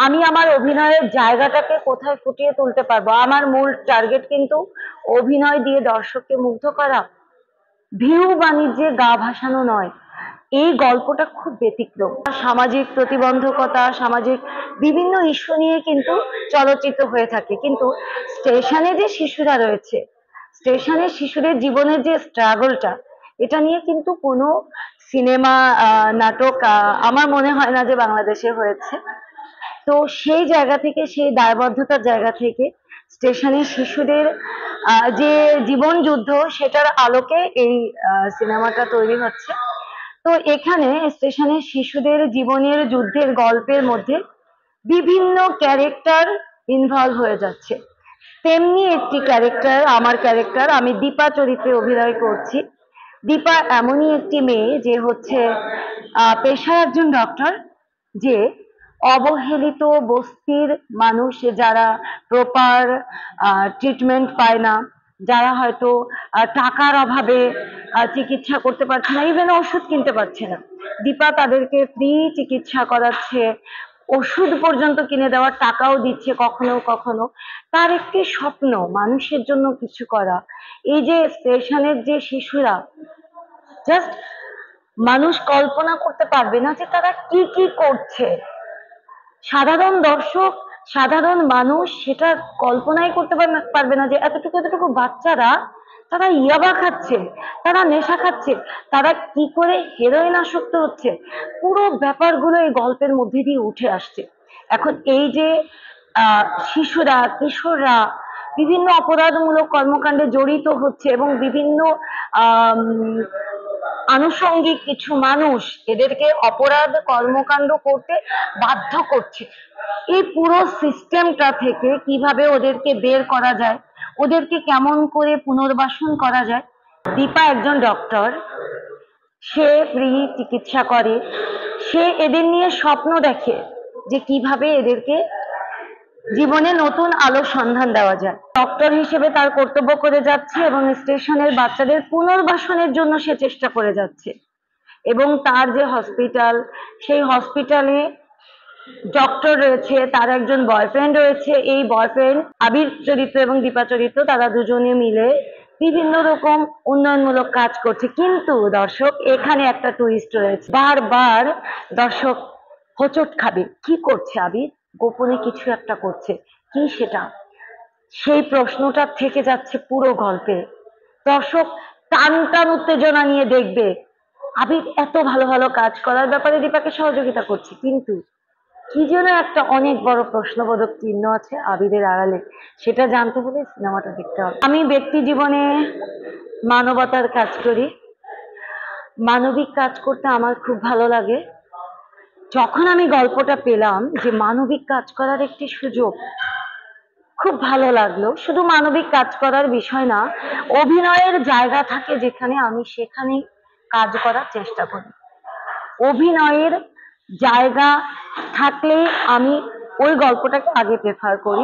আমি আমার অভিনয়ের জায়গাটাকে কোথায় ফুটিয়ে তুলতে পারবো। আমার মূল টার্গেট কিন্তু অভিনয় দিয়ে দর্শককে মুগ্ধ করা, ভিউ বাণিজ্যে গা ভাসানো নয়। এই গল্পটা খুব ব্যতিক্রম। সামাজিক প্রতিবন্ধকতা, সামাজিক বিভিন্ন ইস্যু নিয়ে কিন্তু চলচ্চিত্র হয়ে থাকে, কিন্তু স্টেশনে যে শিশুরা রয়েছে, স্টেশনের শিশুদের জীবনের যে স্ট্রাগলটা, এটা নিয়ে কিন্তু কোনো সিনেমা নাটক আমার মনে হয় না যে বাংলাদেশে হয়েছে। তো সেই জায়গা থেকে, সেই দায়বদ্ধতার জায়গা থেকে স্টেশনের শিশুদের যে জীবন যুদ্ধ, সেটার আলোকে এই সিনেমাটা তৈরি হচ্ছে। তো এখানে স্টেশনের শিশুদের জীবনের যুদ্ধের গল্পের মধ্যে বিভিন্ন ক্যারেক্টার ইনভলভ হয়ে যাচ্ছে। তেমনি একটি ক্যারেক্টার, আমার ক্যারেক্টার, আমি দীপা চরিত্রে অভিনয় করছি। দীপা এমনই একটি মেয়ে যে হচ্ছে পেশায় একজন ডক্টর, যে অবহেলিত বস্তির মানুষ যারা প্রপার ট্রিটমেন্ট পায় না, যারা হয়তো টাকার অভাবে চিকিৎসা করতে পারছে না, ইভেন ওষুধ কিনতে পারছে না, দীপা তাদেরকে ফ্রি চিকিৎসা করাচ্ছে, ওষুধ পর্যন্ত কিনে দেওয়ার টাকাও দিচ্ছে কখনো কখনো। তার একটি স্বপ্ন মানুষের জন্য কিছু করা। এই যে স্টেশনের যে শিশুরা, জাস্ট মানুষ কল্পনা করতে পারবে না যে তারা কি কি করছে। সাধারণ দর্শক, সাধারণ মানুষ সেটা কল্পনাই করতে পারবে না যে এতটুকু এতটুকু বাচ্চারা তারা ইয়াবা খাচ্ছে, তারা নেশা খাচ্ছে, তারা কি করে হেরোইন আসক্ত হচ্ছে। পুরো ব্যাপারগুলো এই গল্পের মধ্যে দিয়ে উঠে আসছে। এখন এই যে শিশুরা, কিশোররা বিভিন্ন অপরাধমূলক কর্মকাণ্ডে জড়িত হচ্ছে এবং বিভিন্ন আনুষঙ্গিক কিছু মানুষ এদেরকে অপরাধ কর্মকাণ্ড করতে বাধ্য করছে, এই পুরো সিস্টেমটা থেকে কিভাবে ওদেরকে বের করা যায়, ওদেরকে কেমন করে পুনর্বাসন করা যায়। দীপা একজন ডক্টর, সে ফ্রি চিকিৎসা করে, সে এদের নিয়ে স্বপ্ন দেখে যে কিভাবে এদেরকে জীবনে নতুন আলোর সন্ধান দেওয়া যায়। ডক্টর হিসেবে তার কর্তব্য করে যাচ্ছে এবং স্টেশনের বাচ্চাদের পুনর্বাসনের জন্য সে চেষ্টা করে যাচ্ছে। এবং তার যে হসপিটাল, সেই হসপিটালে ডক্টর রয়েছে, তার একজন বয়ফ্রেন্ড রয়েছে। এই বয়ফ্রেন্ড আবির চরিত্র এবং দীপা চরিত্র, তারা দুজনে মিলে বিভিন্ন রকম উন্নয়নমূলক কাজ করছে। কিন্তু দর্শক, এখানে একটা টুইস্ট রয়েছে, বারবার দর্শক হোঁচট খাবে। কি করছে আবির? গোপনে কিছু একটা করছে, কি সেটা? সেই প্রশ্নটা থেকে যাচ্ছে পুরো গল্পে। দর্শক টান টান উত্তেজনা নিয়ে দেখবে। আবির এত ভালো ভালো কাজ করার ব্যাপারে দীপাকে সহযোগিতা করছে, কিন্তু কি যেন একটা অনেক বড় প্রশ্নবোধক চিহ্ন আছে আবিরের আড়ালে। সেটা জানতে হলে সিনেমাটা দেখতে হবে। আমি ব্যক্তি জীবনে মানবতার কাজ করি, মানবিক কাজ করতে আমার খুব ভালো লাগে। যখন আমি গল্পটা পেলাম যে মানবিক কাজ করার একটি সুযোগ, খুব ভালো লাগলো। শুধু মানবিক কাজ করার বিষয় না, অভিনয়ের জায়গা থাকে যেখানে, আমি সেখানে কাজ করার চেষ্টা করি। অভিনয়ের জায়গা থাকলে আমি ওই গল্পটাকে আগে প্রেফার করি।